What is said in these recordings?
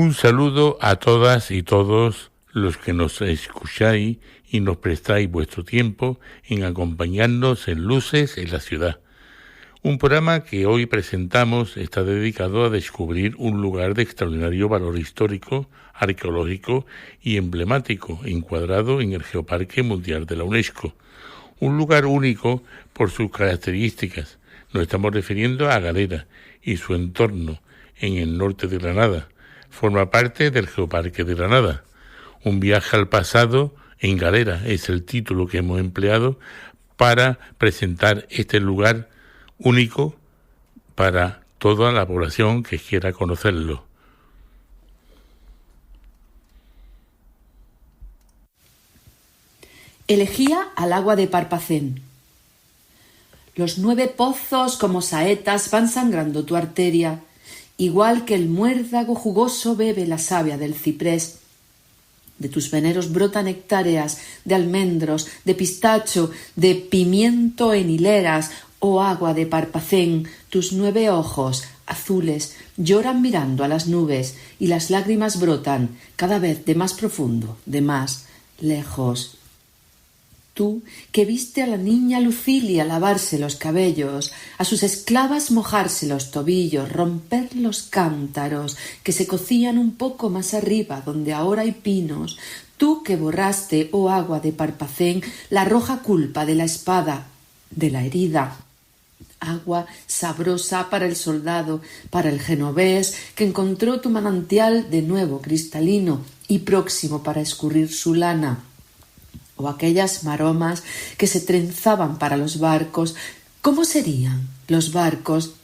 Un saludo a todas y todos los que nos escucháis y nos prestáis vuestro tiempo en acompañarnos en Luces en la Ciudad. Un programa que hoy presentamos está dedicado a descubrir un lugar de extraordinario valor histórico, arqueológico y emblemático, encuadrado en el Geoparque Mundial de la UNESCO. Un lugar único por sus características. Nos estamos refiriendo a Galera y su entorno en el norte de Granada. Forma parte del Geoparque de Granada. Un viaje al pasado en Galera es el título que hemos empleado para presentar este lugar único para toda la población que quiera conocerlo. Elegía al agua de Parpacén. Los 9 pozos como saetas van sangrando tu arteria, igual que el muérdago jugoso bebe la savia del ciprés. De tus veneros brotan hectáreas de almendros, de pistacho, de pimiento en hileras. Oh agua de Parpacén, tus 9 ojos azules lloran mirando a las nubes y las lágrimas brotan cada vez de más profundo, de más lejos. Tú, que viste a la niña Lucilia lavarse los cabellos, a sus esclavas mojarse los tobillos, romper los cántaros que se cocían un poco más arriba donde ahora hay pinos, tú que borraste, oh agua de Parpacén, la roja culpa de la espada, de la herida. Agua sabrosa para el soldado, para el genovés, que encontró tu manantial de nuevo cristalino y próximo para escurrir su lana. O aquellas maromas que se trenzaban para los barcos. ¿Cómo serían los barcos?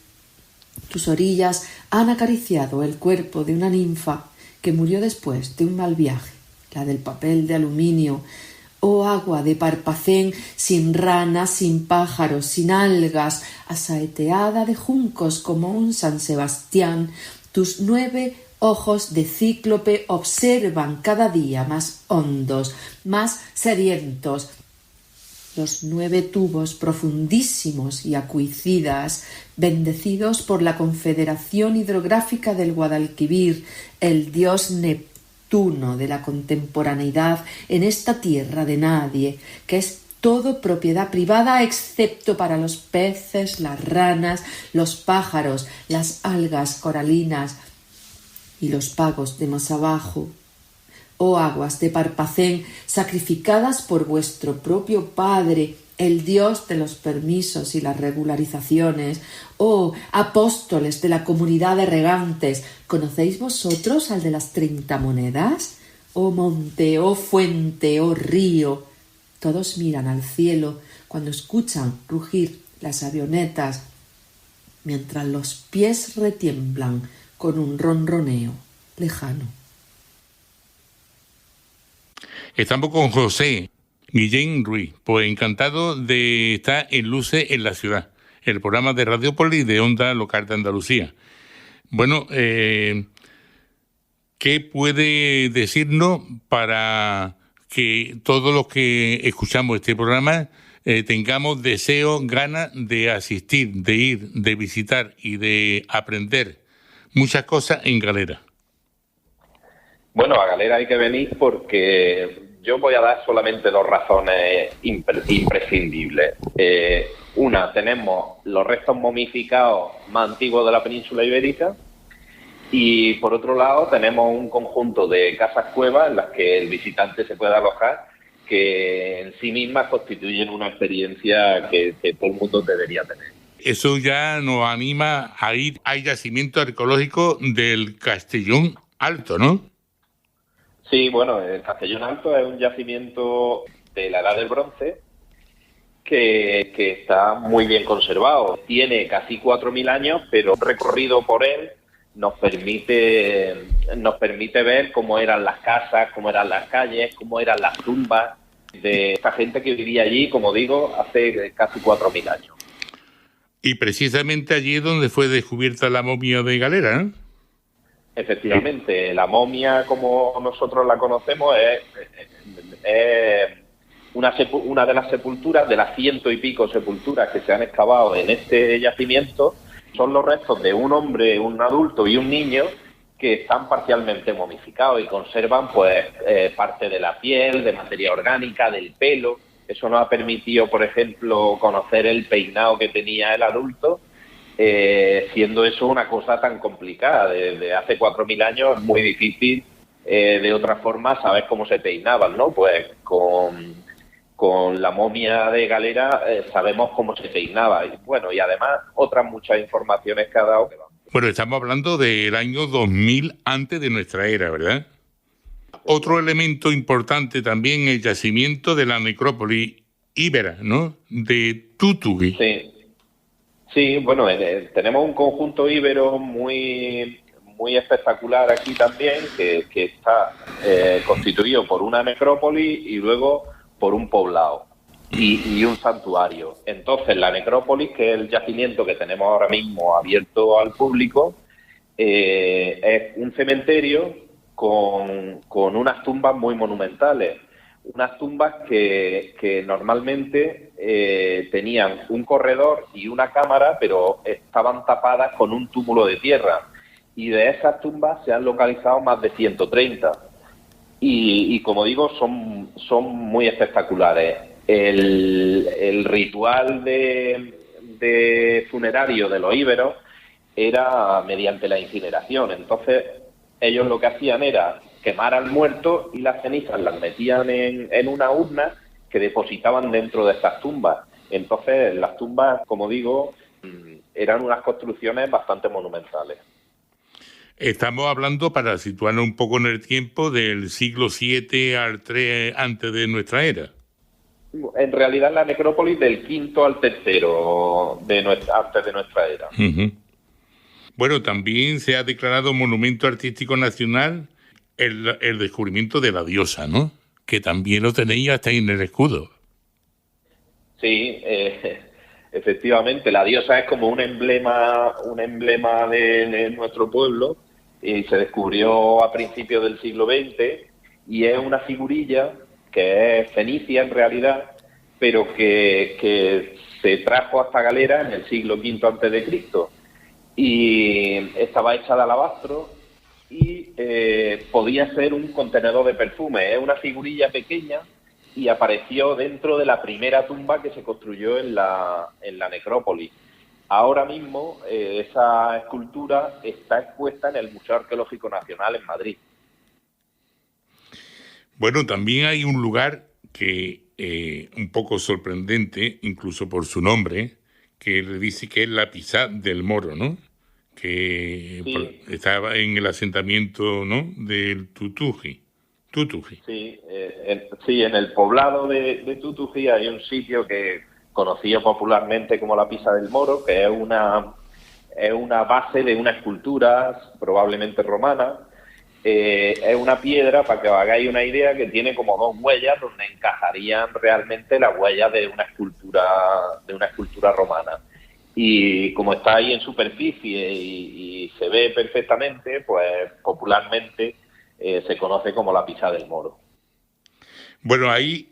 Tus orillas han acariciado el cuerpo de una ninfa que murió después de un mal viaje, la del papel de aluminio. Oh agua de Parpacén, sin ranas, sin pájaros, sin algas, asaeteada de juncos como un San Sebastián, tus 9 ojos de cíclope observan cada día más hondos, más sedientos, los 9 tubos profundísimos y acuicidas, bendecidos por la Confederación Hidrográfica del Guadalquivir, el dios Neptuno de la contemporaneidad en esta tierra de nadie, que es todo propiedad privada excepto para los peces, las ranas, los pájaros, las algas coralinas y los pagos de más abajo. Oh aguas de Parpacén, sacrificadas por vuestro propio Padre, el Dios de los permisos y las regularizaciones. Oh apóstoles de la comunidad de regantes, ¿conocéis vosotros al de las 30 monedas? Oh monte, oh fuente, oh río. Todos miran al cielo cuando escuchan rugir las avionetas, mientras los pies retiemblan con un ronroneo lejano. Estamos con José Guillén Ruiz, pues encantado de estar en Luces en la Ciudad, el programa de Radiópolis de Onda Local de Andalucía. Bueno, ¿qué puede decirnos para que todos los que escuchamos este programa tengamos deseo, ganas de asistir, de ir, de visitar y de aprender muchas cosas en Galera? Bueno, a Galera hay que venir porque yo voy a dar solamente 2 razones imprescindibles. Una, tenemos los restos momificados más antiguos de la península ibérica, y por otro lado tenemos un conjunto de casas-cuevas en las que el visitante se puede alojar, que en sí mismas constituyen una experiencia que todo el mundo debería tener. Eso ya nos anima a ir al yacimiento arqueológico del Castellón Alto, ¿no? Sí, bueno, el Castellón Alto es un yacimiento de la Edad del Bronce que está muy bien conservado. Tiene casi 4.000 años, pero recorrido por él nos permite ver cómo eran las casas, cómo eran las calles, cómo eran las tumbas de esta gente que vivía allí, como digo, hace casi 4.000 años. Y precisamente allí es donde fue descubierta la momia de Galera, ¿eh? Efectivamente, la momia, como nosotros la conocemos, es una de las sepulturas, de las 100 y pico sepulturas que se han excavado en este yacimiento. Son los restos de un hombre, un adulto y un niño que están parcialmente momificados y conservan pues parte de la piel, de materia orgánica, del pelo. Eso nos ha permitido, por ejemplo, conocer el peinado que tenía el adulto, siendo eso una cosa tan complicada. Desde hace 4.000 años es muy difícil de otra forma saber cómo se peinaban, ¿no? Pues con la momia de Galera sabemos cómo se peinaba. Y bueno, y además otras muchas informaciones que ha dado. Bueno, estamos hablando del año 2000 antes de nuestra era, ¿verdad? Otro elemento importante también, el yacimiento de la necrópolis íbera, ¿no? De Tutugi. Sí, bueno, tenemos un conjunto íbero muy espectacular aquí también, que está constituido por una necrópolis y luego por un poblado y un santuario. Entonces, la necrópolis, que es el yacimiento que tenemos ahora mismo abierto al público, es un cementerio con unas tumbas muy monumentales. Unas tumbas que normalmente tenían un corredor y una cámara, pero estaban tapadas con un túmulo de tierra. Y de esas tumbas se han localizado más de 130. Y como digo, son muy espectaculares. El ritual de funerario de los íberos era mediante la incineración. Entonces, ellos lo que hacían era quemar al muerto y las cenizas las metían en una urna que depositaban dentro de estas tumbas. Entonces, las tumbas, como digo, eran unas construcciones bastante monumentales. Estamos hablando, para situarnos un poco en el tiempo, del siglo VII al III antes de nuestra era. En realidad, la necrópolis del V al III antes de nuestra era. Uh-huh. Bueno, también se ha declarado Monumento Artístico Nacional el descubrimiento de la diosa, ¿no? Que también lo tenéis hasta en el escudo. Sí, efectivamente, la diosa es como un emblema de nuestro pueblo, y se descubrió a principios del siglo XX, y es una figurilla que es fenicia en realidad, pero que se trajo hasta Galera en el siglo V antes de Cristo, y estaba hecha de alabastro y podía ser un contenedor de perfume. Es una figurilla pequeña y apareció dentro de la primera tumba que se construyó en la necrópolis. Ahora mismo esa escultura está expuesta en el Museo Arqueológico Nacional en Madrid. Bueno, también hay un lugar que un poco sorprendente, incluso por su nombre, que le dice que es la Pisá del Moro, ¿no? Que sí, estaba en el asentamiento, ¿no?, del Tutugi. Sí, en el poblado de Tutugi hay un sitio que conocido popularmente como la Pisá del Moro, que es una base de una escultura probablemente romana. Es una piedra, para que os hagáis una idea, que tiene como dos huellas donde encajarían realmente las huellas de una escultura romana. Y como está ahí en superficie y se ve perfectamente, pues popularmente se conoce como la Pisá del Moro. Bueno, hay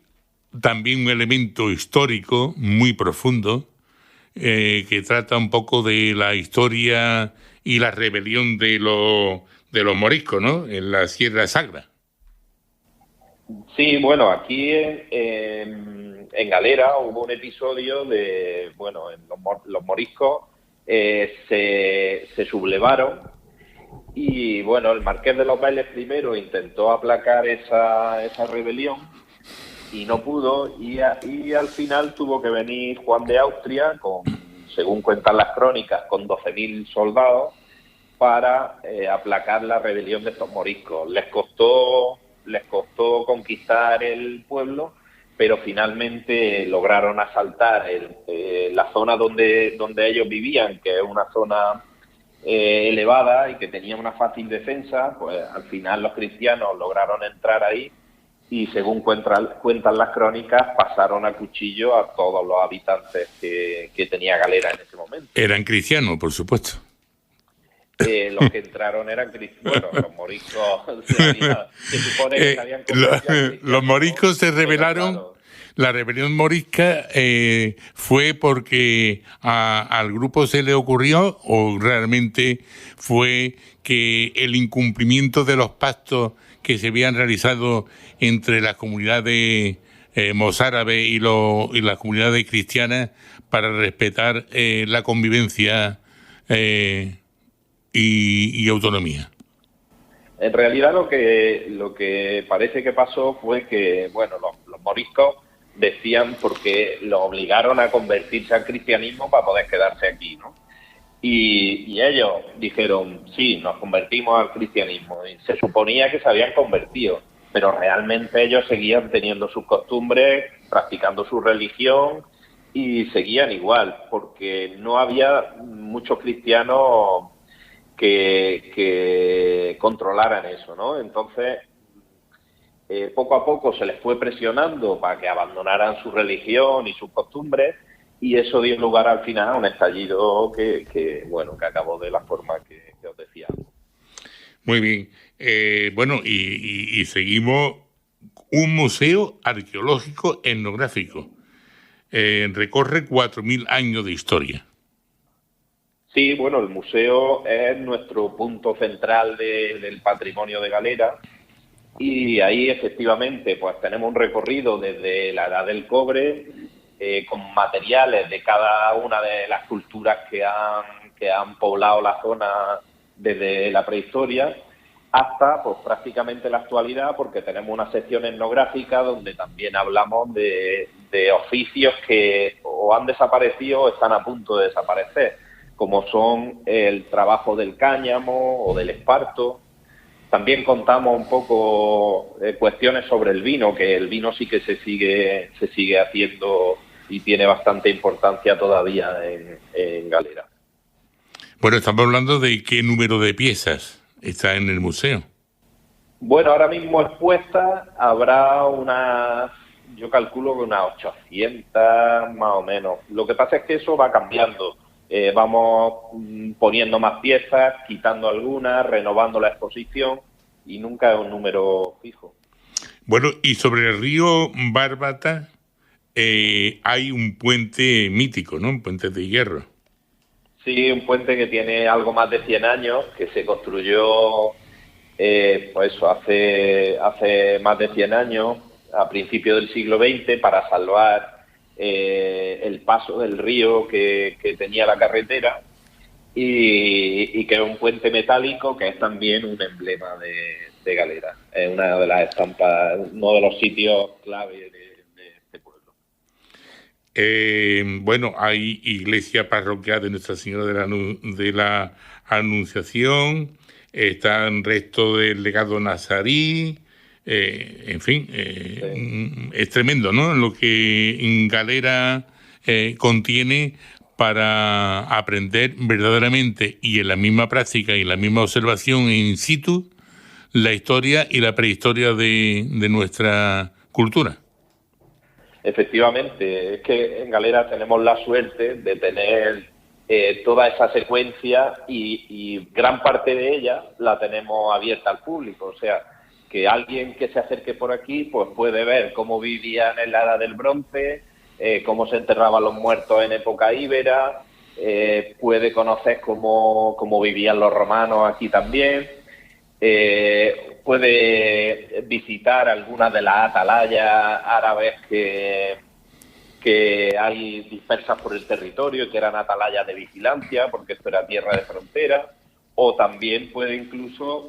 también un elemento histórico muy profundo que trata un poco de la historia y la rebelión de los moriscos, ¿no?, en la Sierra Sagra. Sí, bueno, aquí en Galera hubo un episodio de, bueno, los moriscos se sublevaron y, bueno, el Marqués de los Bailes primero intentó aplacar esa rebelión y no pudo, y al final tuvo que venir Juan de Austria, según cuentan las crónicas, con 12.000 soldados para aplacar la rebelión de estos moriscos. Les costó conquistar el pueblo, pero finalmente lograron asaltar la zona donde ellos vivían, que es una zona elevada y que tenía una fácil defensa. Pues al final los cristianos lograron entrar ahí y, según cuentan las crónicas, pasaron a cuchillo a todos los habitantes que tenía Galera en ese momento. Eran cristianos, por supuesto. Los que entraron eran cristianos. Bueno, los moriscos se supone que sabían los moriscos se rebelaron. Claro. ¿La rebelión morisca fue porque al grupo se le ocurrió o realmente fue que el incumplimiento de los pactos que se habían realizado entre las comunidades mozárabes y las comunidades cristianas para respetar la convivencia y autonomía? En realidad lo que parece que pasó fue que, bueno, los moriscos decían porque los obligaron a convertirse al cristianismo para poder quedarse aquí, ¿no? Y ellos dijeron, sí, nos convertimos al cristianismo. Y se suponía que se habían convertido, pero realmente ellos seguían teniendo sus costumbres, practicando su religión y seguían igual, porque no había muchos cristianos que controlaran eso, ¿no? Entonces, poco a poco se les fue presionando para que abandonaran su religión y sus costumbres, y eso dio lugar al final a un estallido que acabó de la forma que os decía. Muy bien. Bueno, y seguimos un museo arqueológico etnográfico. Recorre 4.000 años de historia. Sí, bueno, el museo es nuestro punto central del patrimonio de Galera, y ahí efectivamente pues tenemos un recorrido desde la Edad del Cobre, con materiales de cada una de las culturas que han poblado la zona desde la prehistoria hasta pues prácticamente la actualidad, porque tenemos una sección etnográfica donde también hablamos de oficios que o han desaparecido o están a punto de desaparecer, como son el trabajo del cáñamo o del esparto. También contamos un poco cuestiones sobre el vino, que el vino sí que se sigue haciendo y tiene bastante importancia todavía en Galera. Bueno, estamos hablando de qué número de piezas está en el museo. Bueno, ahora mismo expuestas habrá yo calculo que unas 800 más o menos. Lo que pasa es que eso va cambiando. Vamos poniendo más piezas, quitando algunas, renovando la exposición, y nunca es un número fijo. Bueno, y sobre el río Bárbata hay un puente mítico, ¿no? Un puente de hierro. Sí, un puente que tiene algo más de 100 años, que se construyó hace más de 100 años, a principios del siglo XX, para salvar el paso del río que tenía la carretera, y que es un puente metálico que es también un emblema de Galera. Es una de las estampas, uno de los sitios clave de este pueblo. Bueno, hay iglesia parroquial de Nuestra Señora de la Anunciación, están restos del legado nazarí. En fin, sí. Es tremendo, ¿no? Lo que Galera contiene para aprender verdaderamente y en la misma práctica y la misma observación in situ la historia y la prehistoria de nuestra cultura. Efectivamente, es que en Galera tenemos la suerte de tener toda esa secuencia y gran parte de ella la tenemos abierta al público, o sea, que alguien que se acerque por aquí pues puede ver cómo vivían en la Edad del Bronce, cómo se enterraban los muertos en época íbera, puede conocer cómo vivían los romanos aquí también, puede visitar algunas de las atalayas árabes que hay dispersas por el territorio, que eran atalayas de vigilancia, porque esto era tierra de frontera, o también puede incluso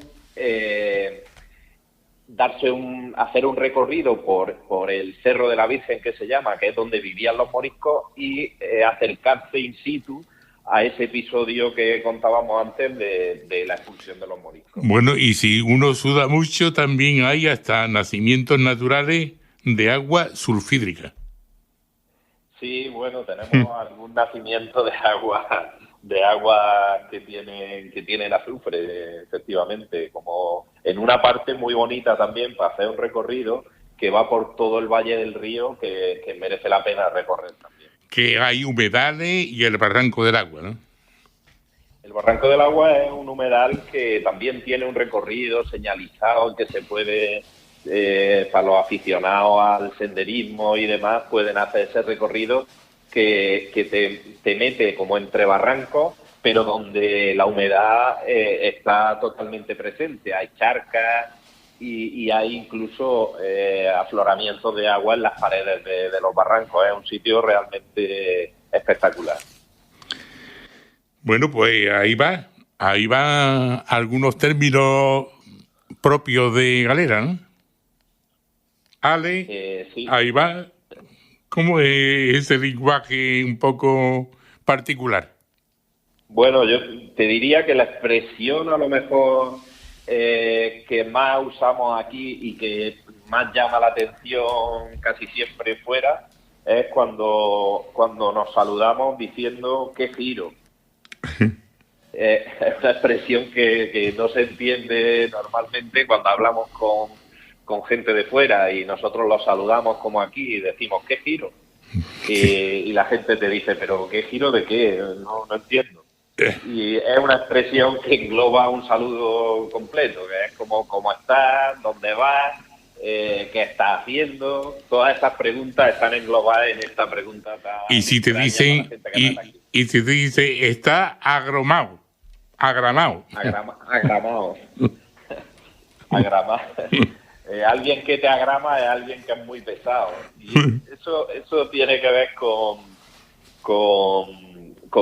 hacer un recorrido por el Cerro de la Virgen, que se llama, que es donde vivían los moriscos, y acercarse in situ a ese episodio que contábamos antes de la expulsión de los moriscos. Bueno, y si uno suda mucho, también hay hasta nacimientos naturales de agua sulfídrica. Sí, bueno, tenemos algún nacimiento de agua que tiene el azufre, efectivamente, como en una parte muy bonita también para hacer un recorrido que va por todo el Valle del Río, que merece la pena recorrer también. Que hay humedales y el Barranco del Agua, ¿no? El Barranco del Agua es un humedal que también tiene un recorrido señalizado, que se puede para los aficionados al senderismo y demás, pueden hacer ese recorrido que te mete como entre barrancos, pero donde la humedad está totalmente presente. Hay charcas y hay incluso afloramientos de agua en las paredes de los barrancos. Es un sitio realmente espectacular. Bueno, pues ahí va algunos términos propios de Galera, ¿no? Ale, Sí. ahí va. ¿Cómo es ese lenguaje un poco particular? Bueno, yo te diría que la expresión a lo mejor que más usamos aquí y que más llama la atención casi siempre fuera es cuando nos saludamos diciendo qué giro. Es una expresión que no se entiende normalmente cuando hablamos con gente de fuera y nosotros los saludamos como aquí y decimos ¿qué giro? Y la gente te dice, ¿pero qué giro de qué? No entiendo. Y es una expresión que engloba un saludo completo, que es como ¿cómo estás? ¿Dónde vas? ¿Qué estás haciendo? Todas esas preguntas están englobadas en esta pregunta tan y si te dicen y si te dice está agramado. Agramado. Alguien que te agrama es alguien que es muy pesado. Y eso tiene que ver con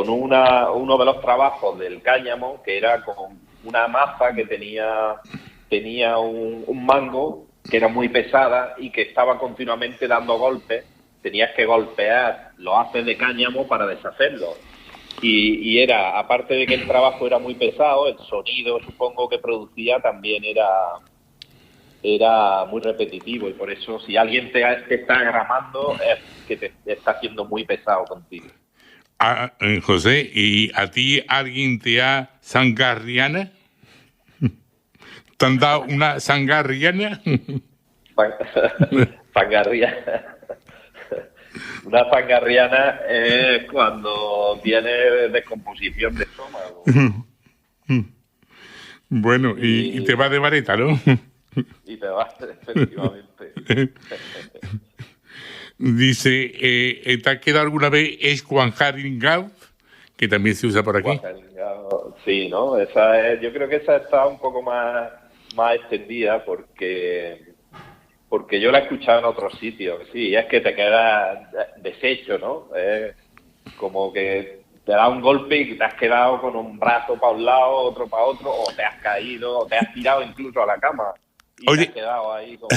uno de los trabajos del cáñamo, que era con una maza que tenía un mango que era muy pesada y que estaba continuamente dando golpes. Tenías que golpear los haces de cáñamo para deshacerlo. Y era, aparte de que el trabajo era muy pesado, el sonido, supongo, que producía también era muy repetitivo, y por eso si alguien te está agramando es que te está haciendo muy pesado contigo. José, ¿y a ti alguien te ha sangarriana? ¿Te han dado una sangarriana? Fangarriana. Una fangarriana es cuando tiene descomposición de estómago. Bueno, y te va de vareta, ¿no? Y te vas, efectivamente. Dice, ¿te ha quedado alguna vez escuanjaringao? Que también se usa por aquí. Sí, ¿no? Yo creo que esa está un poco más extendida porque yo la he escuchado en otros sitios. Sí, es que te quedas deshecho, ¿no? Es como que te da un golpe y te has quedado con un brazo para un lado, otro para otro, o te has caído, o te has tirado incluso a la cama. Y oye, te has quedado ahí como...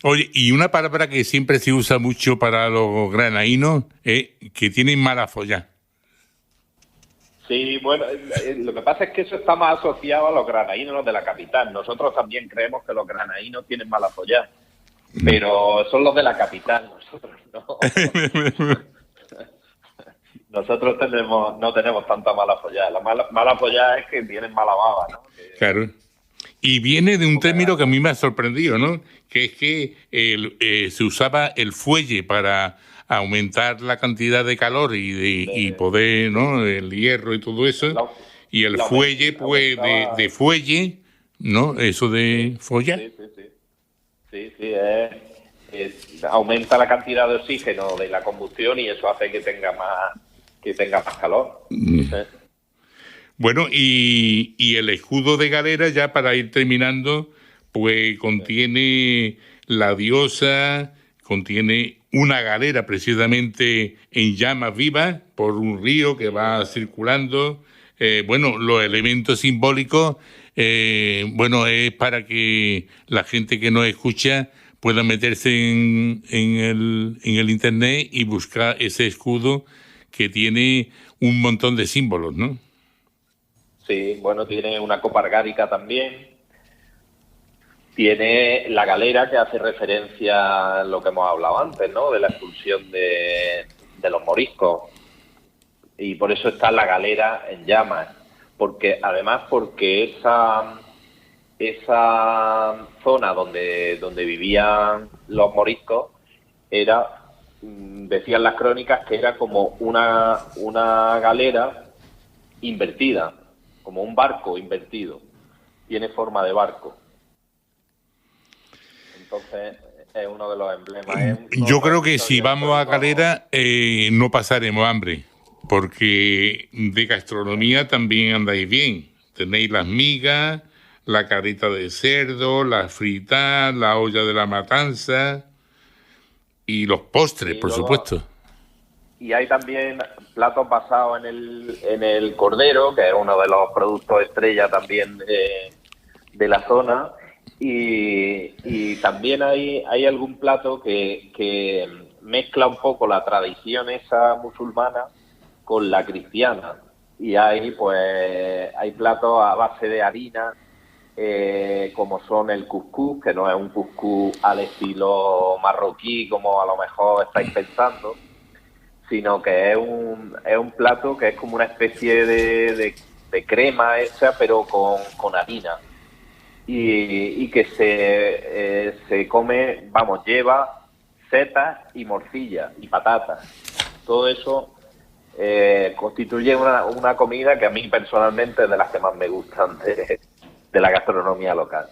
Oye, y una palabra que siempre se usa mucho para los granainos es que tienen mala folla. Sí, bueno, lo que pasa es que eso está más asociado a los granainos de la capital. Nosotros también creemos que los granainos tienen mala folla, pero son los de la capital, nosotros no. Nosotros no tenemos tanta mala folla. La mala folla es que tienen mala baba, ¿no? Claro. Y viene de un término que a mí me ha sorprendido, ¿no? Que es que se usaba el fuelle para aumentar la cantidad de calor y poder, ¿no? El hierro y todo eso. Y el fuelle, pues, de fuelle, ¿no? Eso de folla. Sí, aumenta la cantidad de oxígeno de la combustión y eso hace que tenga más calor. ¿Sí? Bueno, y el escudo de Galera, ya para ir terminando, pues contiene la diosa, contiene una galera precisamente en llamas vivas por un río que va circulando. Bueno, los elementos simbólicos, bueno, es para que la gente que nos escucha pueda meterse en el internet y buscar ese escudo que tiene un montón de símbolos, ¿no? Sí, bueno, tiene una copa argárica también. Tiene la galera, que hace referencia a lo que hemos hablado antes, ¿no? De la expulsión de los moriscos. Y por eso está la galera en llamas. Porque esa zona donde vivían los moriscos era, decían las crónicas, que era como una galera invertida, como un barco invertido. Tiene forma de barco. Entonces es uno de los emblemas. Yo creo que si vamos a Galera no pasaremos hambre, porque de gastronomía también andáis bien. Tenéis las migas, la carita de cerdo, la frita, la olla de la matanza y los postres, por supuesto. Y hay también platos basados en el cordero, que es uno de los productos estrella también de la zona. Y también hay algún plato que mezcla un poco la tradición esa musulmana con la cristiana. Y hay platos a base de harina, como son el cuscús, que no es un cuscús al estilo marroquí, como a lo mejor estáis pensando, sino que es un plato que es como una especie de crema hecha, pero con harina. Y que se come, lleva setas y morcilla y patatas. Todo eso constituye una comida que a mí personalmente es de las que más me gustan de la gastronomía local.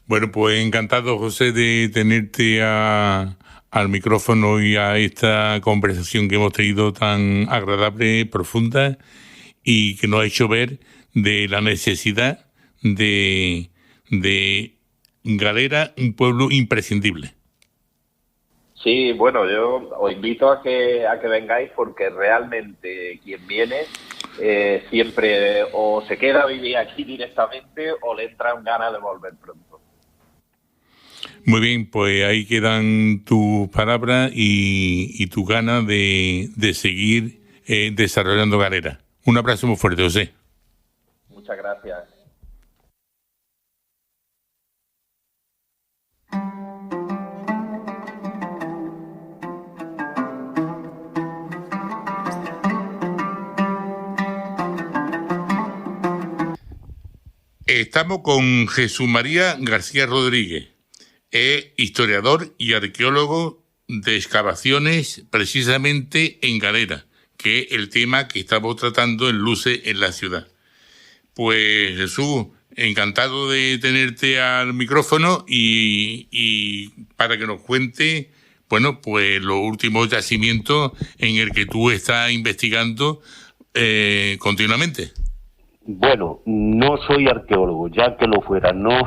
Bueno, pues encantado, José, de tenerte al micrófono y a esta conversación que hemos tenido tan agradable, profunda, y que nos ha hecho ver de la necesidad de Galera, un pueblo imprescindible. Sí, bueno, yo os invito a que vengáis, porque realmente quien viene siempre o se queda a vivir aquí directamente o le entran ganas de volver pronto. Muy bien, pues ahí quedan tus palabras y tu ganas de seguir desarrollando Galera. Un abrazo muy fuerte, José. Muchas gracias. Estamos con Jesús María García Rodríguez, es historiador y arqueólogo de excavaciones precisamente en Galera, que es el tema que estamos tratando en Luces en la Ciudad. Pues Jesús, encantado de tenerte al micrófono y para que nos cuente, bueno, pues los últimos yacimientos en el que tú estás investigando continuamente. Bueno, no soy arqueólogo, ya que lo fuera, no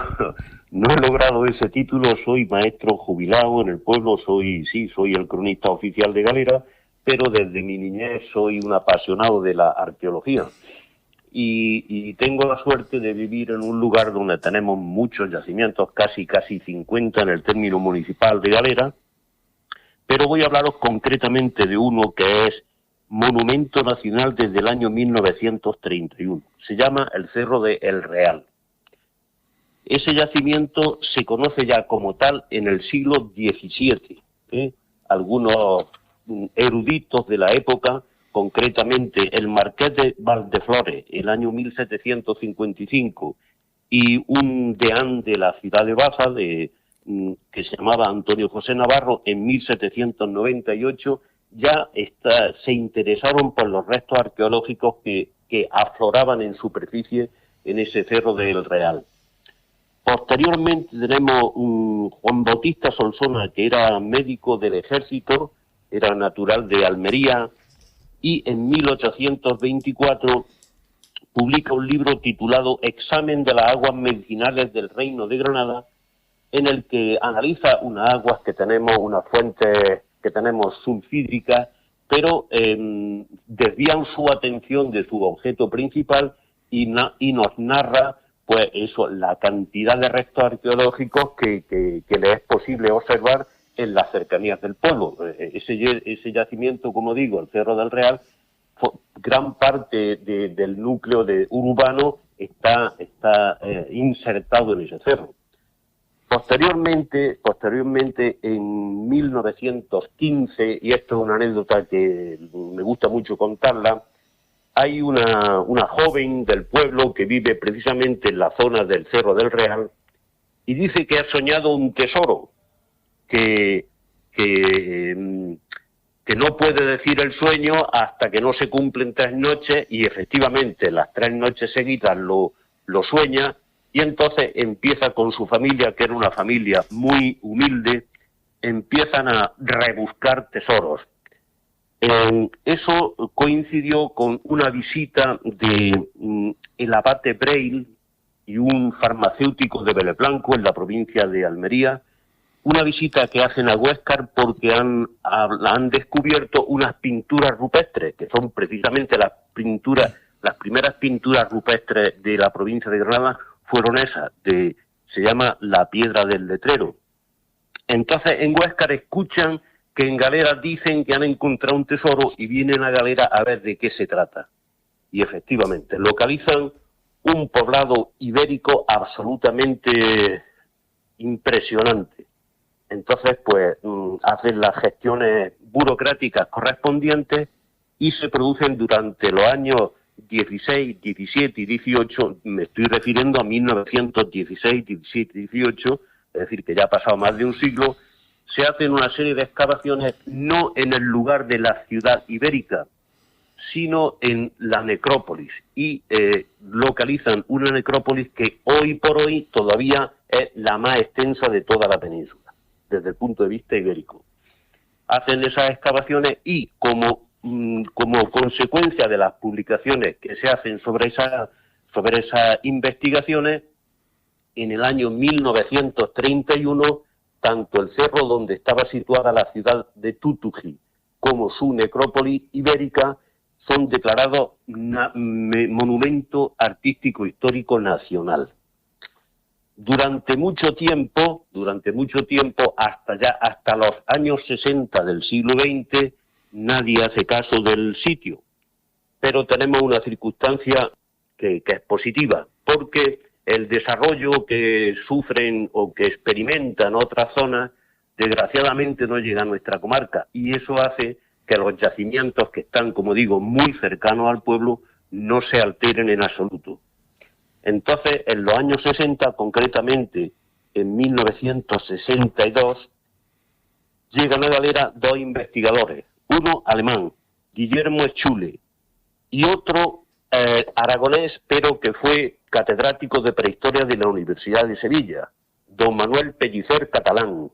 he logrado ese título, soy maestro jubilado en el pueblo, soy el cronista oficial de Galera, pero desde mi niñez soy un apasionado de la arqueología. Y tengo la suerte de vivir en un lugar donde tenemos muchos yacimientos, casi 50 en el término municipal de Galera, pero voy a hablaros concretamente de uno que es monumento nacional desde el año 1931. Se llama el Cerro de El Real. Ese yacimiento se conoce ya como tal en el siglo XVII. Algunos eruditos de la época, concretamente el marqués de Valdeflores, el año 1755, y un deán de la ciudad de Baza, que se llamaba Antonio José Navarro, en 1798, ya se interesaron por los restos arqueológicos que afloraban en superficie en ese Cerro del Real. Posteriormente tenemos un Juan Bautista Solsona, que era médico del ejército, era natural de Almería, y en 1824 publica un libro titulado Examen de las aguas medicinales del Reino de Granada, en el que analiza unas aguas que tenemos, unas fuentes que tenemos sulfídricas, pero desvían su atención de su objeto principal y nos narra, pues eso, la cantidad de restos arqueológicos que le es posible observar en las cercanías del pueblo. Ese yacimiento, como digo, el Cerro del Real, gran parte del núcleo urbano está insertado en ese cerro. Posteriormente, en 1915, y esto es una anécdota que me gusta mucho contarla, hay una joven del pueblo que vive precisamente en la zona del Cerro del Real y dice que ha soñado un tesoro que no puede decir el sueño hasta que no se cumplen 3 noches, y efectivamente las 3 noches seguidas lo sueña, y entonces empieza con su familia, que era una familia muy humilde, empiezan a rebuscar tesoros. Eso coincidió con una visita de el abate Breil y un farmacéutico de Beleblanco, en la provincia de Almería, una visita que hacen a Huéscar porque han descubierto unas pinturas rupestres, que son precisamente las primeras pinturas rupestres de la provincia de Granada, fueron esas, se llama la Piedra del Letrero. Entonces en Huéscar escuchan que en Galera dicen que han encontrado un tesoro y vienen a Galera a ver de qué se trata. Y efectivamente, localizan un poblado ibérico absolutamente impresionante. Entonces, pues, hacen las gestiones burocráticas correspondientes y se producen durante los años 16, 17 y 18, me estoy refiriendo a 1916, 17 y 18, es decir, que ya ha pasado más de un siglo, se hacen una serie de excavaciones no en el lugar de la ciudad ibérica, sino en la necrópolis, y localizan una necrópolis que hoy por hoy todavía es la más extensa de toda la península, desde el punto de vista ibérico. Hacen esas excavaciones y como consecuencia de las publicaciones que se hacen sobre esas investigaciones, en el año 1931, tanto el cerro donde estaba situada la ciudad de Tutuji como su necrópolis ibérica son declarados monumento artístico histórico nacional. Durante mucho tiempo, hasta los años 60 del siglo XX, nadie hace caso del sitio. Pero tenemos una circunstancia que es positiva, porque el desarrollo que sufren o que experimentan otras zonas, desgraciadamente no llega a nuestra comarca, y eso hace que los yacimientos que están, como digo, muy cercanos al pueblo, no se alteren en absoluto. Entonces, en los años 60, concretamente en 1962, llegan a Galera dos investigadores, uno alemán, Guillermo Schule, y otro aragonés, pero que fue catedrático de prehistoria de la Universidad de Sevilla, don Manuel Pellicer Catalán.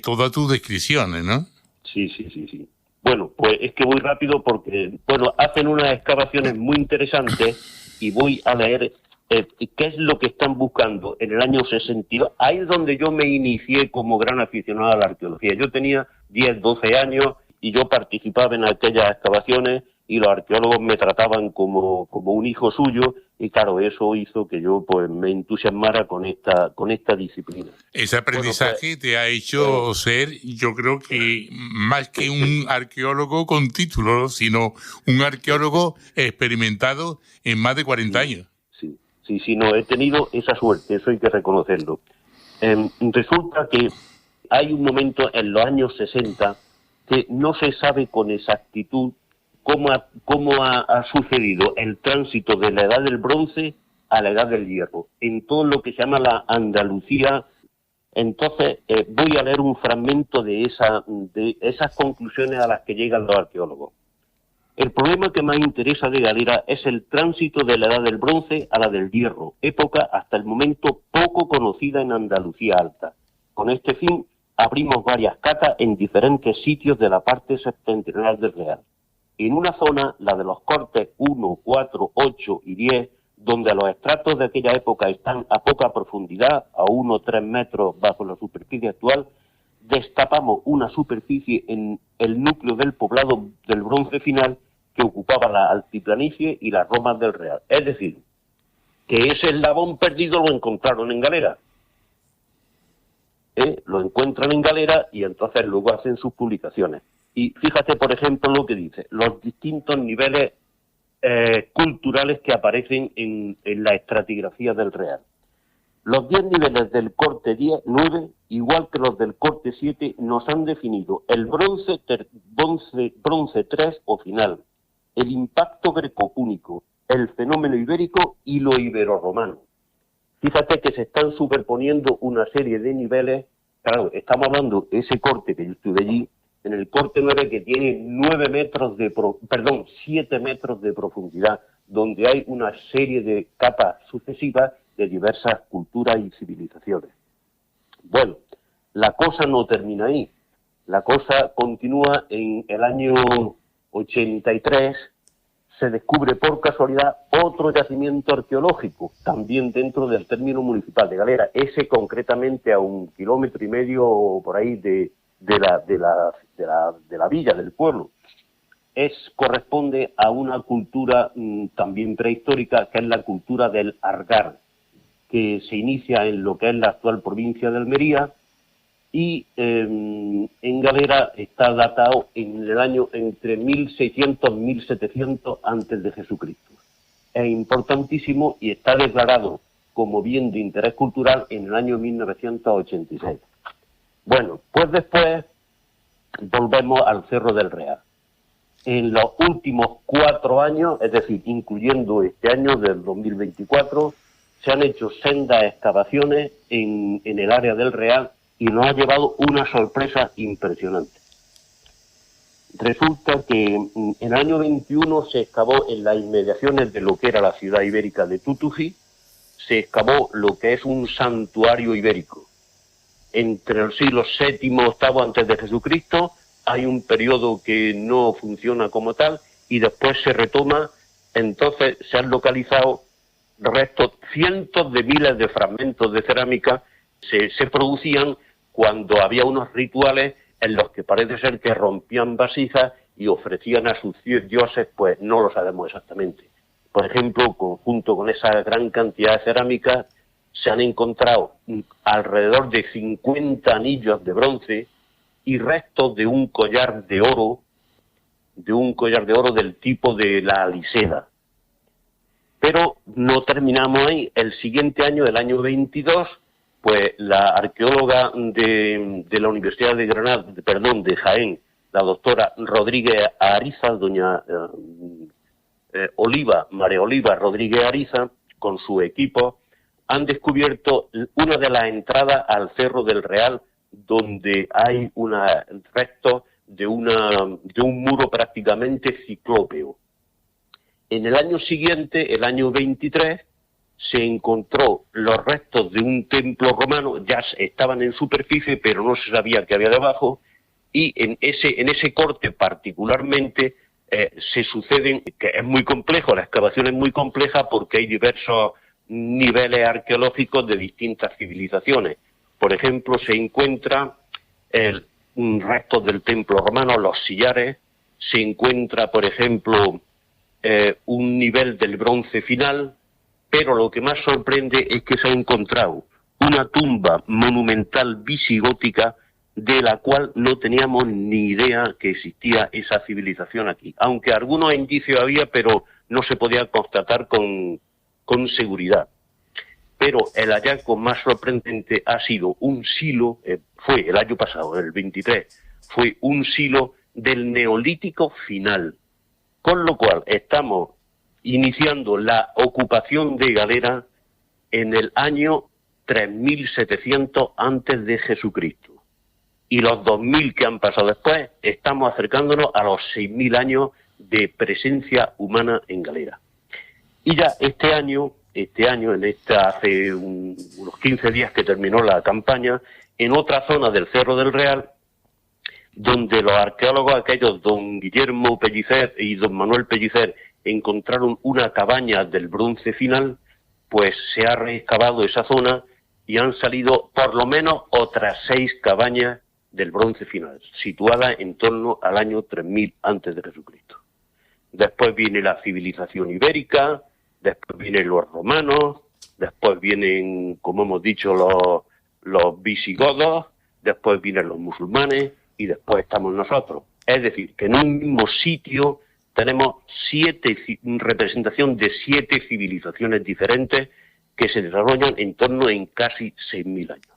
Todas tus descripciones, ¿no? Sí. Bueno, pues es que voy rápido porque, hacen unas excavaciones muy interesantes y voy a leer qué es lo que están buscando en el año 62. Ahí es donde yo me inicié como gran aficionado a la arqueología. Yo tenía 10, 12 años y yo participaba en aquellas excavaciones y los arqueólogos me trataban como un hijo suyo, y claro, eso hizo que yo pues me entusiasmara con esta disciplina. Ese aprendizaje te ha hecho ser, yo creo que más que un arqueólogo con título, sino un arqueólogo experimentado en más de 40 años. Sí, no, he tenido esa suerte, eso hay que reconocerlo. Resulta que hay un momento en los años 60 que no se sabe con exactitud cómo ha sucedido el tránsito de la edad del bronce a la edad del hierro, en todo lo que se llama la Andalucía. Entonces, voy a leer un fragmento de esas conclusiones a las que llegan los arqueólogos. El problema que más interesa de Galera es el tránsito de la edad del bronce a la del hierro, época hasta el momento poco conocida en Andalucía Alta. Con este fin, abrimos varias catas en diferentes sitios de la parte septentrional del Real. En una zona, la de los cortes 1, 4, 8 y 10, donde los estratos de aquella época están a poca profundidad, a 1 o 3 metros bajo la superficie actual, destapamos una superficie en el núcleo del poblado del bronce final que ocupaba la altiplanicie y las romas del Real. Es decir, que ese eslabón perdido lo encontraron en Galera. Lo encuentran en Galera y entonces luego hacen sus publicaciones. Y fíjate, por ejemplo, lo que dice, los distintos niveles culturales que aparecen en la estratigrafía del Real. Los 10 niveles del corte 9, igual que los del corte 7, nos han definido el bronce 3 o final, el impacto greco-púnico, el fenómeno ibérico y lo ibero-romano. Fíjate que se están superponiendo una serie de niveles. Claro, estamos hablando de ese corte que yo estuve allí, en el corte 9, que tiene 7 metros de profundidad, donde hay una serie de capas sucesivas de diversas culturas y civilizaciones. Bueno, la cosa no termina ahí. La cosa continúa en el año 83, se descubre por casualidad otro yacimiento arqueológico, también dentro del término municipal de Galera, ese concretamente a 1,5 kilómetros o por ahí de la villa, del pueblo. Corresponde a una cultura también prehistórica, que es la cultura del Argar, que se inicia en lo que es la actual provincia de Almería, y en Galera está datado en el año entre 1600 y 1700 antes de Jesucristo. Es importantísimo y está declarado como bien de interés cultural en el año 1986. Bueno, pues después volvemos al Cerro del Real. En los últimos 4 años, es decir, incluyendo este año del 2024, se han hecho sendas excavaciones en el área del Real, y nos ha llevado una sorpresa impresionante. Resulta que en el año 21 se excavó en las inmediaciones de lo que era la ciudad ibérica de Tutuji, se excavó lo que es un santuario ibérico. Entre el siglo VII y VIII antes de Jesucristo hay un periodo que no funciona como tal y después se retoma. Entonces se han localizado restos, cientos de miles de fragmentos de cerámica se producían cuando había unos rituales en los que parece ser que rompían vasijas y ofrecían a sus dioses, pues no lo sabemos exactamente. Por ejemplo, junto con esa gran cantidad de cerámica, se han encontrado alrededor de 50 anillos de bronce y restos de un collar de oro, del tipo de la aliseda. Pero no terminamos ahí. El siguiente año, el año 22, pues la arqueóloga de la Universidad de Jaén, la doctora Rodríguez Ariza, doña María Oliva Rodríguez Ariza, con su equipo, han descubierto una de las entradas al Cerro del Real, donde hay restos de un muro prácticamente ciclópeo. En el año siguiente, el año 23, se encontró los restos de un templo romano, ya estaban en superficie, pero no se sabía qué había debajo, y en ese corte particularmente se suceden, que es muy complejo, la excavación es muy compleja porque hay diversos niveles arqueológicos de distintas civilizaciones. Por ejemplo, se encuentra restos del templo romano, los sillares, se encuentra, por ejemplo, un nivel del bronce final, pero lo que más sorprende es que se ha encontrado una tumba monumental visigótica de la cual no teníamos ni idea que existía esa civilización aquí, aunque algunos indicios había, pero no se podía constatar con seguridad. Pero el hallazgo más sorprendente ha sido un silo, fue el año pasado, el 23, fue un silo del Neolítico final, con lo cual estamos iniciando la ocupación de Galera en el año 3700 antes de Jesucristo. Y los 2000 que han pasado después, estamos acercándonos a los 6000 años de presencia humana en Galera. Y ya este año, hace unos 15 días que terminó la campaña, en otra zona del Cerro del Real, donde los arqueólogos aquellos, don Guillermo Pellicer y don Manuel Pellicer, encontraron una cabaña del bronce final, pues se ha reexcavado esa zona y han salido por lo menos otras 6 cabañas del bronce final, situadas en torno al año 3000 antes de Jesucristo. Después viene la civilización ibérica, después vienen los romanos, después vienen, como hemos dicho, los visigodos, después vienen los musulmanes y después estamos nosotros. Es decir, que en un mismo sitio tenemos representación de 7 civilizaciones diferentes que se desarrollan en torno en casi 6000 años.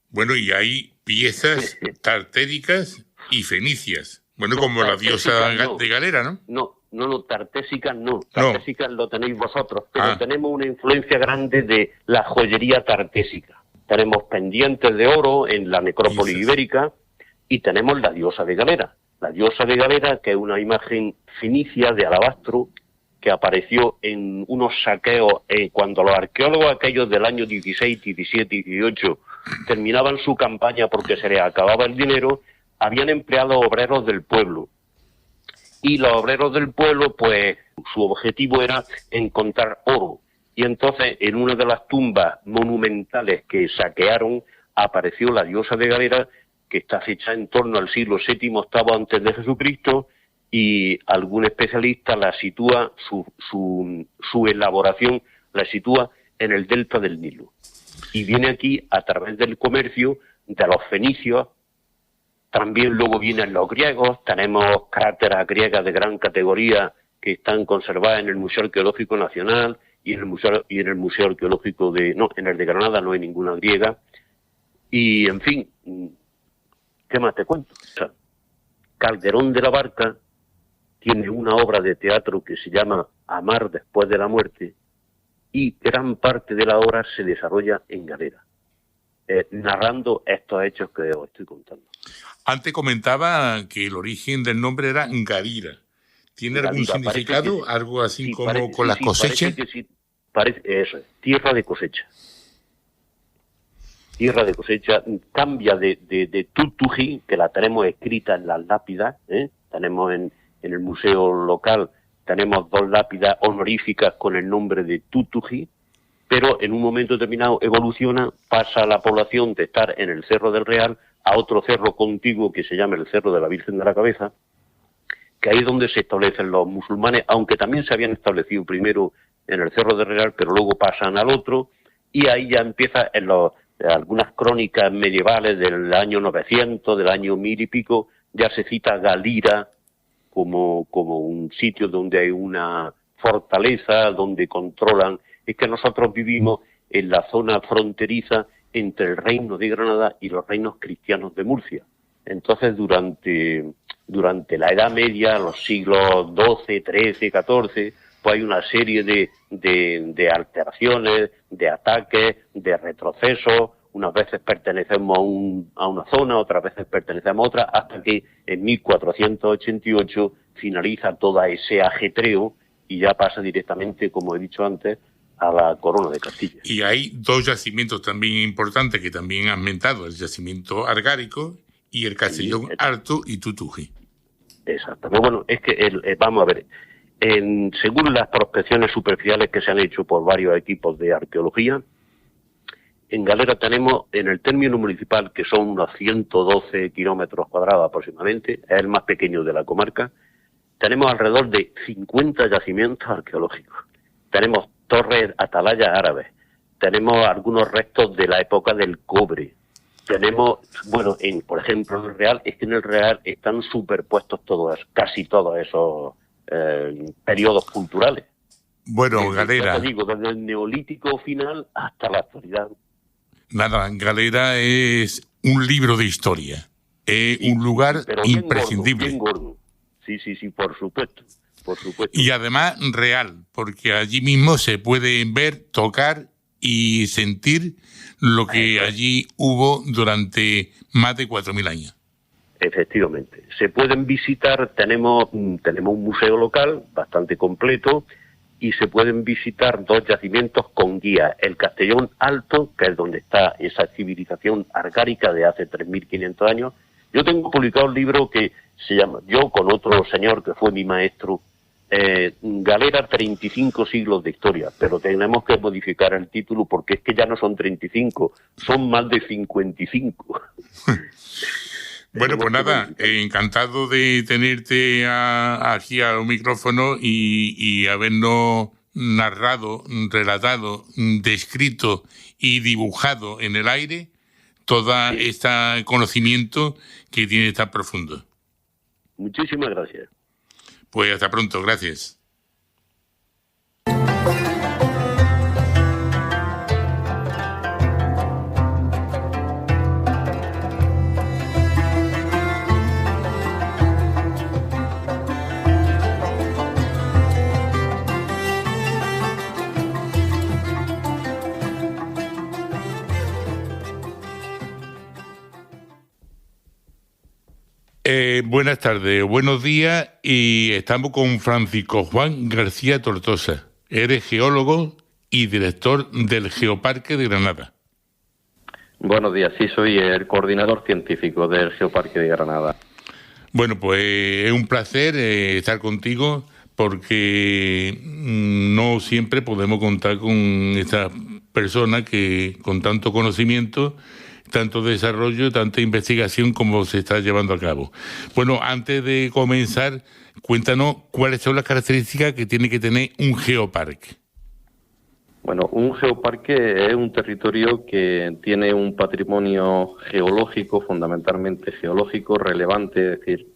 Bueno, y hay piezas tartéricas y fenicias. Bueno, como la diosa de Galera, ¿no? No, tartésicas no. Tartésicas lo tenéis vosotros, pero tenemos una influencia grande de la joyería tartésica. Tenemos pendientes de oro en la necrópolis ibérica y tenemos la diosa de Galera. La diosa de Galera, que es una imagen fenicia de alabastro, que apareció en unos saqueos cuando los arqueólogos aquellos del año 16, 17 y 18 terminaban su campaña porque se les acababa el dinero, habían empleado obreros del pueblo. Y los obreros del pueblo, pues, su objetivo era encontrar oro. Y entonces, en una de las tumbas monumentales que saquearon, apareció la diosa de Galera, que está fecha en torno al siglo VII, VIII antes de Jesucristo, y algún especialista la sitúa, su elaboración la sitúa en el delta del Nilo. Y viene aquí a través del comercio de los fenicios. También luego vienen los griegos, tenemos cráteras griegas de gran categoría que están conservadas en el Museo Arqueológico Nacional y en el Museo Arqueológico en el de Granada no hay ninguna griega. Y, en fin, ¿qué más te cuento? O sea, Calderón de la Barca tiene una obra de teatro que se llama Amar después de la muerte y gran parte de la obra se desarrolla en Galera, narrando estos hechos que os estoy contando. Antes comentaba que el origen del nombre era Gadira. ¿Tiene algún significado? ¿Algo así como con las cosechas? Eso es, tierra de cosecha. Tierra de cosecha cambia de Tutuji, que la tenemos escrita en las lápidas, tenemos en el museo local, tenemos 2 lápidas honoríficas con el nombre de Tutuji, pero en un momento determinado evoluciona, pasa a la población de estar en el Cerro del Real a otro cerro contiguo que se llama el Cerro de la Virgen de la Cabeza, que ahí es donde se establecen los musulmanes, aunque también se habían establecido primero en el Cerro del Real, pero luego pasan al otro, y ahí ya empieza en algunas crónicas medievales del año 900, del año 1000 y pico, ya se cita Galira como un sitio donde hay una fortaleza, donde controlan. Es que nosotros vivimos en la zona fronteriza entre el reino de Granada y los reinos cristianos de Murcia. Entonces, durante la Edad Media, los siglos XII, XIII, XIV, pues hay una serie de alteraciones, de ataques, de retrocesos. Unas veces pertenecemos a una zona, otras veces pertenecemos a otra, hasta que en 1488 finaliza todo ese ajetreo y ya pasa directamente, como he dicho antes, a la corona de Castilla. Y hay 2 yacimientos también importantes que también han mentado, el yacimiento Argárico y el Castellón Alto y Tutuji. Exacto. Bueno, es que, vamos a ver, según las prospecciones superficiales que se han hecho por varios equipos de arqueología, en Galera tenemos, en el término municipal, que son unos 112 kilómetros cuadrados aproximadamente, es el más pequeño de la comarca, tenemos alrededor de 50 yacimientos arqueológicos. Tenemos torres atalayas árabes, tenemos algunos restos de la época del cobre, tenemos, bueno, por ejemplo, en el Real, es que en el Real están superpuestos casi todos esos periodos culturales. Bueno, Galera. Te digo, desde el Neolítico final hasta la actualidad. Nada, Galera es un libro de historia, es un lugar imprescindible. Bien gordo. Sí, por supuesto. Y además real, porque allí mismo se puede ver, tocar y sentir lo que allí hubo durante más de 4.000 años. Efectivamente. Se pueden visitar, tenemos un museo local bastante completo y se pueden visitar 2 yacimientos con guía. El Castellón Alto, que es donde está esa civilización argárica de hace 3.500 años. Yo tengo publicado un libro que se llama, yo con otro señor que fue mi maestro, Galera, 35 siglos de historia, pero tenemos que modificar el título porque es que ya no son 35, son más de 55. Bueno, pues nada, encantado de tenerte aquí al micrófono y habernos narrado, relatado, descrito y dibujado en el aire todo este conocimiento que tiene tan profundo. Muchísimas gracias. Pues hasta pronto, gracias. Buenas tardes, buenos días, y estamos con Francisco Juan García Tortosa. Eres geólogo y director del Geoparque de Granada. Buenos días, sí, soy el coordinador científico del Geoparque de Granada. Bueno, pues es un placer estar contigo, porque no siempre podemos contar con esta persona que con tanto conocimiento, tanto desarrollo, tanta investigación como se está llevando a cabo. Bueno, antes de comenzar, cuéntanos cuáles son las características que tiene que tener un geoparque. Bueno, un geoparque es un territorio que tiene un patrimonio geológico, fundamentalmente geológico, relevante, es decir,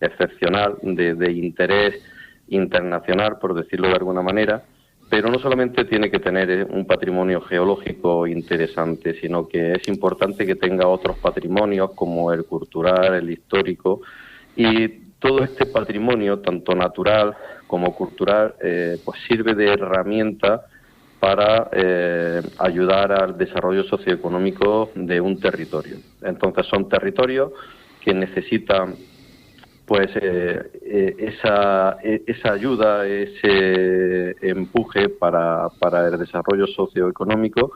excepcional, de interés internacional, por decirlo de alguna manera, pero no solamente tiene que tener un patrimonio geológico interesante, sino que es importante que tenga otros patrimonios como el cultural, el histórico, y todo este patrimonio, tanto natural como cultural, pues sirve de herramienta para ayudar al desarrollo socioeconómico de un territorio. Entonces son territorios que necesitan pues esa ayuda, ese empuje para el desarrollo socioeconómico,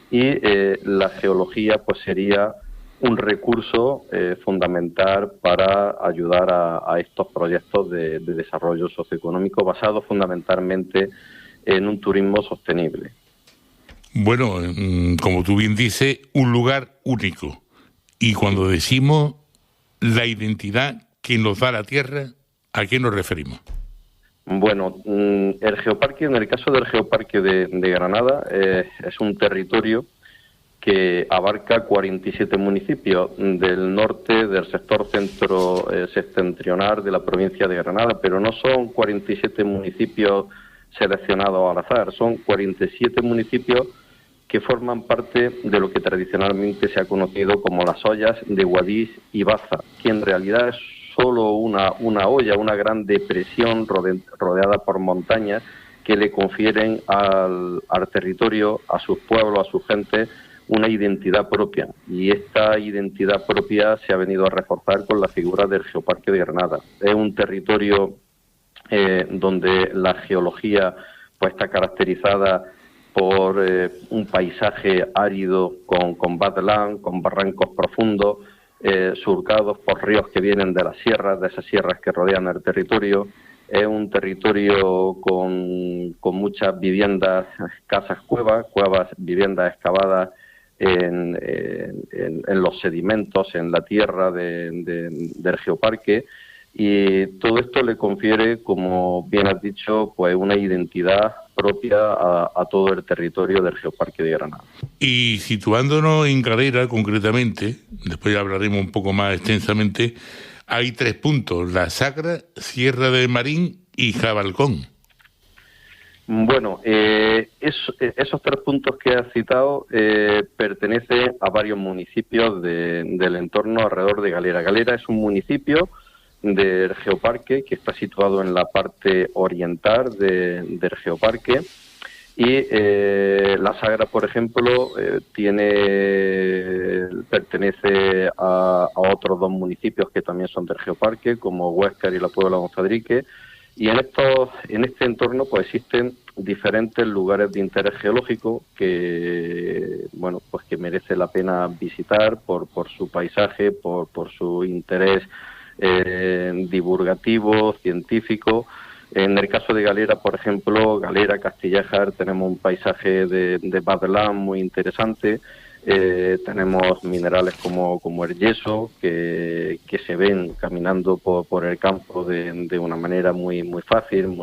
y la geología pues sería un recurso fundamental para ayudar a estos proyectos de desarrollo socioeconómico basados fundamentalmente en un turismo sostenible. Bueno, como tú bien dices, un lugar único. Y cuando decimos la identidad que nos da la tierra, ¿a qué nos referimos? Bueno, el geoparque, en el caso del Geoparque de Granada, es un territorio que abarca 47 municipios del norte, del sector centro septentrional de la provincia de Granada, pero no son 47 municipios seleccionados al azar, son 47 municipios que forman parte de lo que tradicionalmente se ha conocido como las hoyas de Guadix y Baza, que en realidad es solo una hoya, una gran depresión rodeada por montañas que le confieren al territorio, a sus pueblos, a su gente, una identidad propia. Y esta identidad propia se ha venido a reforzar con la figura del Geoparque de Granada. Es un territorio donde la geología pues está caracterizada por un paisaje árido con badland, con barrancos profundos, surcados por ríos que vienen de las sierras, de esas sierras que rodean el territorio. Es un territorio con muchas viviendas, casas cuevas, viviendas excavadas en los sedimentos, en la tierra del geoparque, y todo esto le confiere, como bien has dicho, pues una identidad propia a todo el territorio del Geoparque de Granada. Y situándonos en Galera concretamente, después hablaremos un poco más extensamente, hay 3 puntos: La Sagra, Sierra de Marín y Jabalcón. Bueno, esos 3 puntos que has citado pertenecen a varios municipios del entorno alrededor de Galera. Galera es un municipio del geoparque que está situado en la parte oriental del geoparque, y La Sagra, por ejemplo, pertenece a otros 2 municipios que también son del geoparque, como Huéscar y la Puebla Gonzadrique, y en este entorno pues existen diferentes lugares de interés geológico que que merece la pena visitar por su paisaje, por su interés divulgativo, científico. En el caso de Galera, por ejemplo, Galera, Castillejar, tenemos un paisaje de badland muy interesante. Tenemos minerales como el yeso que se ven caminando por el campo de una manera muy fácil,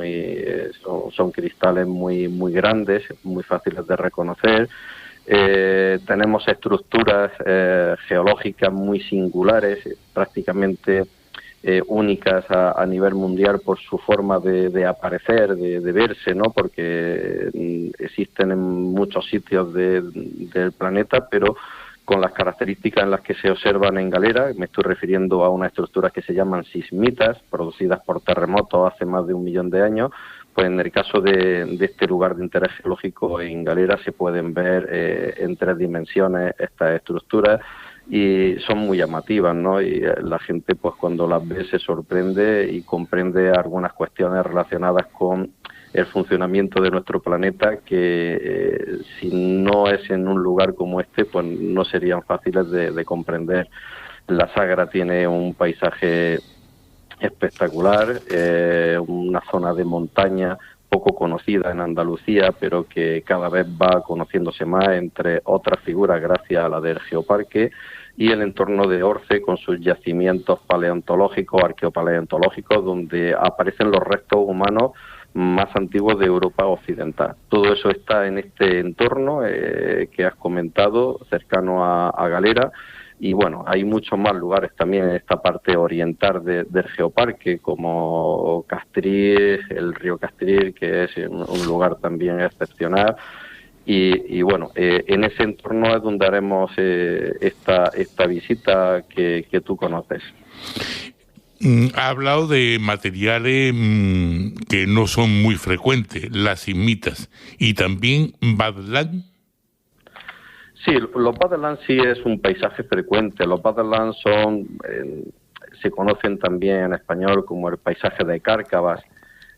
son cristales muy grandes, muy fáciles de reconocer. Tenemos estructuras geológicas muy singulares, prácticamente únicas a nivel mundial por su forma de aparecer, de verse, ¿no? Porque existen en muchos sitios del planeta, pero con las características en las que se observan en Galera. Me estoy refiriendo a unas estructuras que se llaman sismitas, producidas por terremotos hace más de 1 millón de años. Pues en el caso de este lugar de interés geológico en Galera se pueden ver en 3 dimensiones estas estructuras, y son muy llamativas, ¿no? Y la gente, pues cuando las ve se sorprende y comprende algunas cuestiones relacionadas con el funcionamiento de nuestro planeta que si no es en un lugar como este, pues no serían fáciles de comprender. La Sagra tiene un paisaje espectacular, una zona de montaña poco conocida en Andalucía, pero que cada vez va conociéndose más, entre otras figuras gracias a la del Geoparque, y el entorno de Orce con sus yacimientos paleontológicos, arqueopaleontológicos, donde aparecen los restos humanos más antiguos de Europa occidental. Todo eso está en este entorno que has comentado, cercano a Galera. Y bueno, hay muchos más lugares también en esta parte oriental del Geoparque, como Castriz, el río Castriz, que es un lugar también excepcional. Y bueno, en ese entorno es donde haremos esta visita que tú conoces. Ha hablado de materiales que no son muy frecuentes, las simitas, y también Badlands. Sí, los Badlands sí es un paisaje frecuente. Los Badlands se conocen también en español como el paisaje de Cárcavas.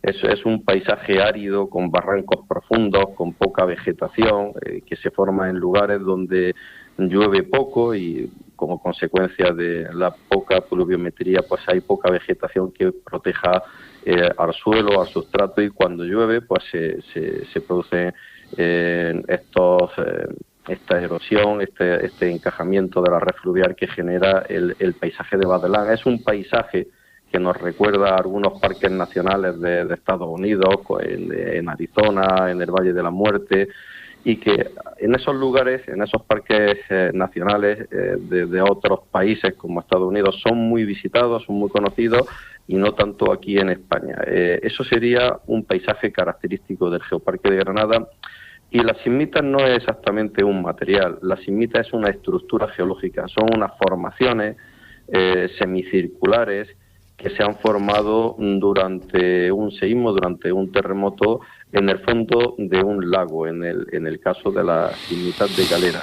Es un paisaje árido, con barrancos profundos, con poca vegetación, que se forma en lugares donde llueve poco y como consecuencia de la poca pluviometría, pues hay poca vegetación que proteja al suelo, al sustrato, y cuando llueve, pues se produce esta erosión, este encajamiento de la red fluvial que genera el paisaje de Badlands. Es un paisaje que nos recuerda a algunos parques nacionales de Estados Unidos, en Arizona, en el Valle de la Muerte, y que en esos lugares, en esos parques nacionales de otros países como Estados Unidos, son muy visitados, son muy conocidos, y no tanto aquí en España. Eso sería un paisaje característico del Geoparque de Granada. Y la sismita no es exactamente un material, la sismita es una estructura geológica, son unas formaciones semicirculares que se han formado durante un seísmo, durante un terremoto, en el fondo de un lago, en el caso de las sismitas de Galera.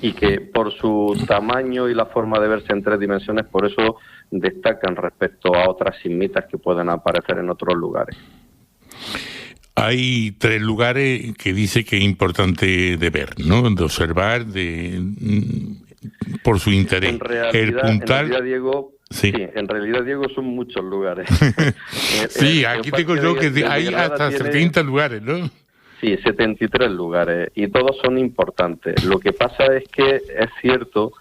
Y que por su tamaño y la forma de verse en 3 dimensiones, por eso destacan respecto a otras sismitas que pueden aparecer en otros lugares. Hay 3 lugares que dice que es importante de ver, ¿no? De observar, por su interés. En realidad, Diego, sí, en realidad, Diego, son muchos lugares. Sí, aquí tengo yo que hay hasta 70 lugares, ¿no? Sí, 73 lugares, y todos son importantes. Lo que pasa es que es cierto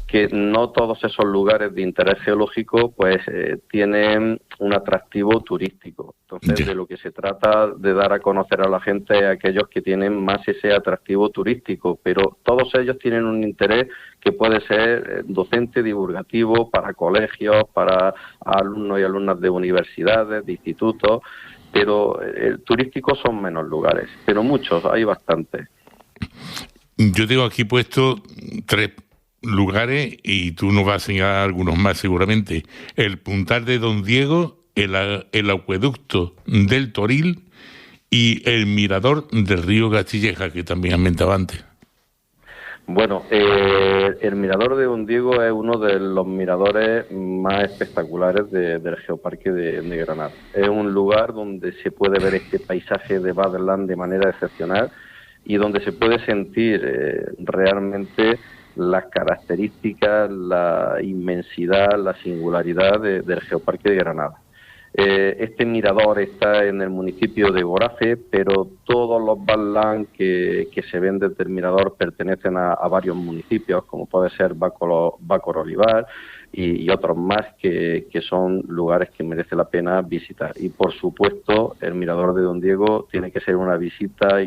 que no todos esos lugares de interés geológico pues tienen un atractivo turístico. Entonces, de lo que se trata de dar a conocer a la gente es aquellos que tienen más ese atractivo turístico, pero todos ellos tienen un interés que puede ser docente, divulgativo, para colegios, para alumnos y alumnas de universidades, de institutos, pero turísticos son menos lugares, pero muchos, hay bastantes. Yo tengo aquí puesto 3 lugares y tú nos vas a señalar algunos más seguramente. El Puntal de Don Diego, el acueducto del Toril y el mirador del río Castilleja, que también has mentado antes. Bueno, el mirador de Don Diego es uno de los miradores más espectaculares del Geoparque de Granada. Es un lugar donde se puede ver este paisaje de Badlands de manera excepcional y donde se puede sentir realmente las características, la inmensidad, la singularidad del Geoparque de Granada. Este mirador está en el municipio de Borace, pero todos los Badlands que se ven desde el mirador pertenecen a varios municipios, como puede ser Bácoro Olivar y otros más que son lugares que merece la pena visitar. Y por supuesto, el mirador de Don Diego tiene que ser una visita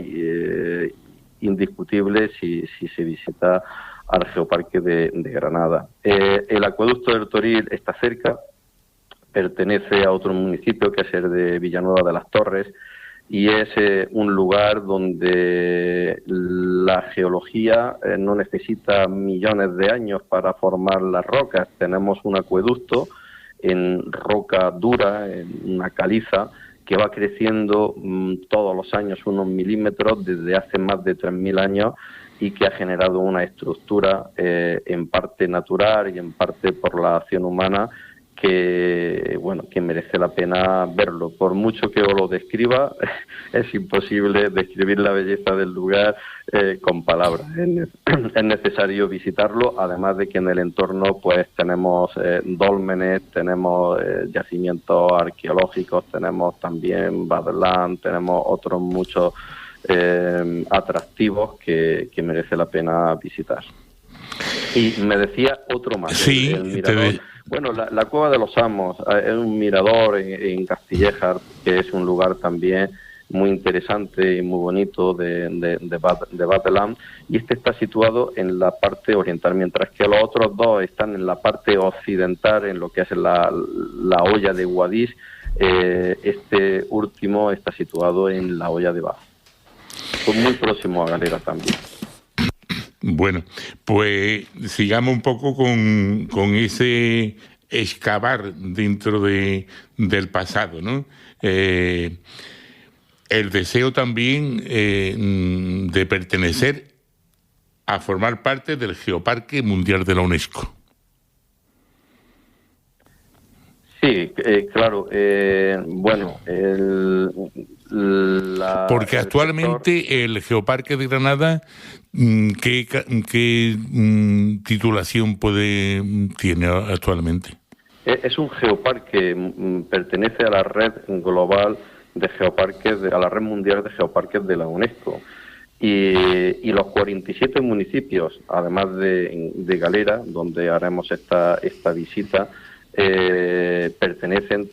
indiscutible si se visita al Geoparque de Granada. El acueducto del Toril está cerca, pertenece a otro municipio que es el de Villanueva de las Torres, y es un lugar donde la geología no necesita millones de años para formar las rocas. Tenemos un acueducto en roca dura, en una caliza, que va creciendo todos los años unos milímetros desde hace más de 3.000 años, y que ha generado una estructura en parte natural y en parte por la acción humana que merece la pena verlo. Por mucho que os lo describa, es imposible describir la belleza del lugar con palabras. Es necesario visitarlo, además de que en el entorno pues tenemos dólmenes, tenemos yacimientos arqueológicos, tenemos también Badland, tenemos otros muchos atractivos que merece la pena visitar. Y me decía otro más, sí, el mirador. Bueno, la Cueva de los Amos es un mirador en Castillejar, que es un lugar también muy interesante y muy bonito de Badland, y este está situado en la parte oriental, mientras que los otros dos están en la parte occidental, en lo que es la Hoya de Guadix. Este último está situado en la Hoya de Bath. Pues muy próximo a Galera también. Bueno, pues sigamos un poco con ese excavar dentro del pasado, ¿no? El deseo también de pertenecer a formar parte del Geoparque Mundial de la UNESCO. Sí, claro. Porque actualmente el Geoparque de Granada, ¿qué titulación tiene actualmente? Es un geoparque, pertenece a la red global de geoparques, a la red mundial de geoparques de la UNESCO. Y los 47 municipios, además de Galera, donde haremos esta visita,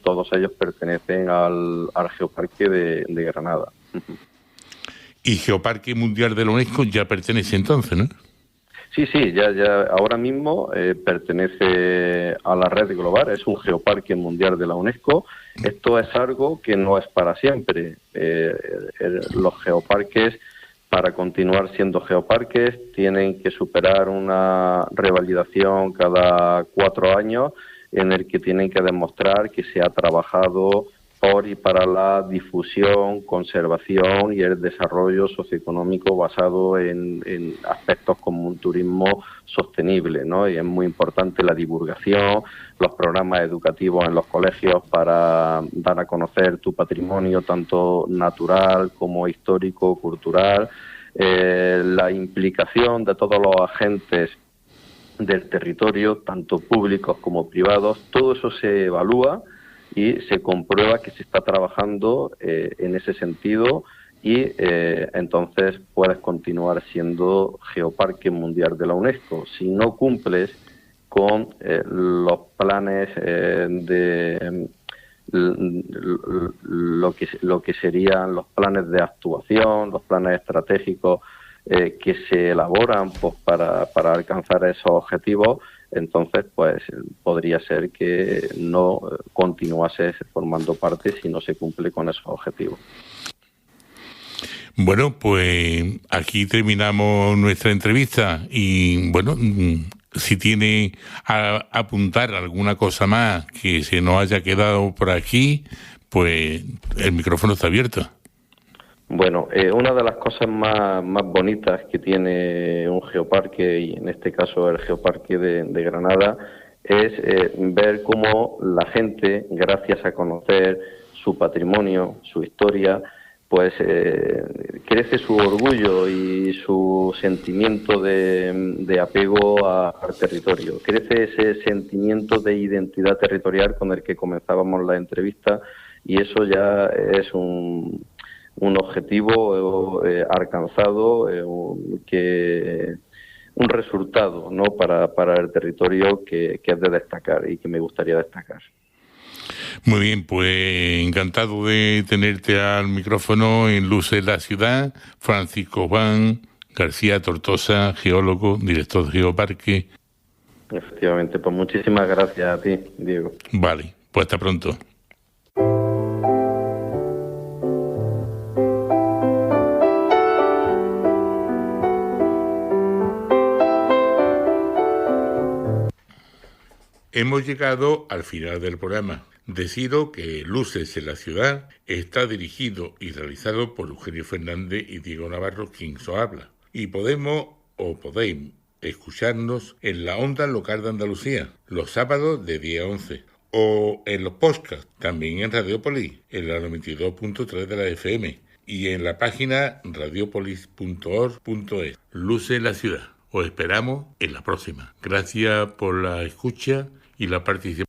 todos ellos pertenecen al Geoparque de Granada. Y Geoparque Mundial de la UNESCO ya pertenece entonces, ¿no? Sí, ya ahora mismo pertenece a la red global, es un Geoparque Mundial de la UNESCO. Esto es algo que no es para siempre. Los geoparques, para continuar siendo geoparques, tienen que superar una revalidación cada 4 años, en el que tienen que demostrar que se ha trabajado por y para la difusión, conservación y el desarrollo socioeconómico basado en aspectos como un turismo sostenible, ¿no? Y es muy importante la divulgación, los programas educativos en los colegios para dar a conocer tu patrimonio, tanto natural como histórico, cultural, la implicación de todos los agentes del territorio, tanto públicos como privados. Todo eso se evalúa y se comprueba que se está trabajando en ese sentido, y entonces puedes continuar siendo Geoparque Mundial de la UNESCO. Si no cumples con los planes de lo que serían los planes de actuación, los planes estratégicos que se elaboran pues para alcanzar esos objetivos, entonces pues podría ser que no continuases formando parte si no se cumple con esos objetivos. Bueno, pues aquí terminamos nuestra entrevista y bueno, si tiene a apuntar alguna cosa más que se nos haya quedado por aquí, pues el micrófono está abierto. Bueno, una de las cosas más bonitas que tiene un geoparque, y en este caso el Geoparque de Granada, es ver cómo la gente, gracias a conocer su patrimonio, su historia, pues crece su orgullo y su sentimiento de apego al territorio. Crece ese sentimiento de identidad territorial con el que comenzábamos la entrevista, y eso ya es un objetivo alcanzado, un resultado, ¿no?, para el territorio que es de destacar y que me gustaría destacar. Muy bien, pues encantado de tenerte al micrófono en Luces la Ciudad. Francisco Juan García Tortosa, geólogo, director de Geoparque. Efectivamente, pues muchísimas gracias a ti, Diego. Vale, pues hasta pronto. Hemos llegado al final del programa. Decido que Luces en la Ciudad está dirigido y realizado por Eugenio Fernández y Diego Navarro, quien os habla. Y podemos o podéis escucharnos en la onda local de Andalucía, los sábados de 10 a 11, o en los podcasts, también en Radiopolis, en la 92.3 de la FM, y en la página radiopolis.org.es. Luce la ciudad. Os esperamos en la próxima. Gracias por la escucha y la participación.